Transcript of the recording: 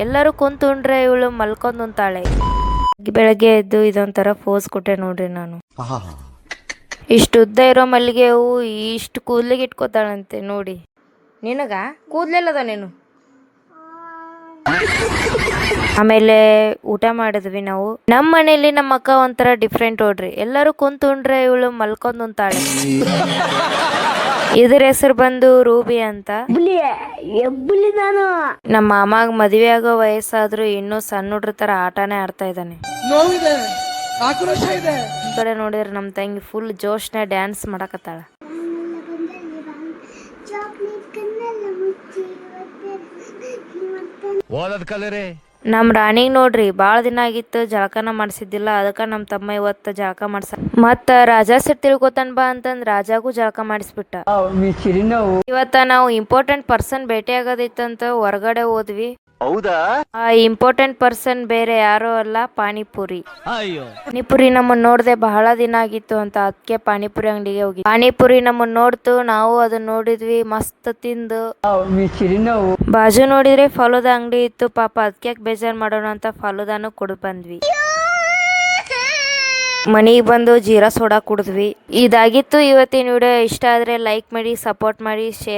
ಎಲ್ಲರೂ ಕುಂತುಂಡ್ರೆ ಇವಳು ಮಲ್ಕೊಂಡ್ ಉಂತಾಳೆ. ಬೆಳಗ್ಗೆ ಎದ್ದು ಇದೊಂಥರ ಫೋಸ್ ಕೊಟ್ಟೆ ನೋಡ್ರಿ ನಾನು. ಇಷ್ಟು ಉದ್ದ ಇರೋ ಮಲ್ಲಿಗೆ ಹೂವು ಇಷ್ಟು ಕೂದ್ಲಿಗೆ ಇಟ್ಕೋತಾಳಂತೆ ನೋಡಿ. ನಿನಗ ಕೂದ್ಲೆಲ್ಲದ ನೀನು. ಆಮೇಲೆ ಊಟ ಮಾಡಿದ್ವಿ ನಾವು. ನಮ್ಮ ಮನೇಲಿ ನಮ್ಮ ಅಕ್ಕ ಒಂಥರ ಡಿಫ್ರೆಂಟ್ ನೋಡ್ರಿ. ಎಲ್ಲರೂ ಕುಂತುಂಡ್ರೆ ಇವಳು ಮಲ್ಕೊಂಡ್ ಉಂತಾಳೆ. ಇದ್ರ ಹೆಸರು ಬಂದು ರೂಬಿ ಅಂತ. ನಮ್ಮ ಮಾಮಾಗ ಮದುವೆ ಆಗೋ ವಯಸ್ಸಾದ್ರೂ ಇನ್ನೂ ಸಣ್ಣ ಹುಡ್ರ ತರ ಆಟನೇ ಆಡ್ತಾ ಇದ್ದಾನೆ. ಕಡೆ ನೋಡಿದ್ರೆ ನಮ್ ತಂಗಿ ಫುಲ್ ಜೋಶ್ನ ಡ್ಯಾನ್ಸ್ ಮಾಡಕತ್ತಾಳ. ನಮ್ ರಾಣಿಗ್ ನೋಡ್ರಿ ಬಾಳ ದಿನ ಆಗಿತ್ತು ಜಳಕನ ಮಾಡ್ಸಿದ್ದಿಲ್ಲ. ಅದಕ್ಕ ನಮ್ ತಮ್ಮ ಇವತ್ತ ಜಳಕ ಮಾಡ್ಸ ಮತ್ತ ರಾಜಾ ಸಿಟ್ ತಿಳ್ಕೊತಾನ ಬಾ ಅಂತಂದ್ ರಾಜಾಗೂ ಜಳಕ ಮಾಡಿಸ್ಬಿಟ್ಟ. ಇವತ್ತ ನಾವು ಇಂಪಾರ್ಟೆಂಟ್ ಪರ್ಸನ್ ಭೇಟಿ ಆಗೋದಿತ್ತಂತ ಹೊರಗಡೆ ಹೋದ್ವಿ. ಆ ಇಂಪಾರ್ಟೆಂಟ್ ಪರ್ಸನ್ ಬೇರೆ ಯಾರೋ ಅಲ್ಲ, ಪಾನಿಪುರಿ. ಪಾನಿಪುರಿ ನಮ್ಮನ್ನ ನೋಡ್ದೆ ಬಹಳ ದಿನ ಆಗಿತ್ತು ಅಂತ ಅದಕ್ಕೆ ಪಾನಿಪುರಿ ಅಂಗಡಿಗೆ ಹೋಗಿ ಪಾನಿಪುರಿ ನಮ್ಮನ್ನ ನೋಡ್ತು. ನಾವು ಅದನ್ನ ನೋಡಿದ್ವಿ, ಮಸ್ತ್ ತಿಂದು ಬಾಜು ನೋಡಿದ್ರೆ ಫಲೂದ ಅಂಗಡಿ ಇತ್ತು. ಪಾಪ ಅದಕ್ಕೆ ಬೇಜಾರ್ ಮಾಡೋಣ ಅಂತ ಫಲೂದಾನು ಕುಡ್ ಬಂದ್ವಿ. ಮನಿಗೆ ಬಂದು ಜೀರಾ ಸೋಡಾ ಕುಡಿದ್ವಿ. ಇದಾಗಿತ್ತು ಇವತ್ತಿನ ವಿಡಿಯೋ. ಇಷ್ಟ ಆದ್ರೆ ಲೈಕ್ ಮಾಡಿ, ಸಪೋರ್ಟ್ ಮಾಡಿ, ಶೇರ್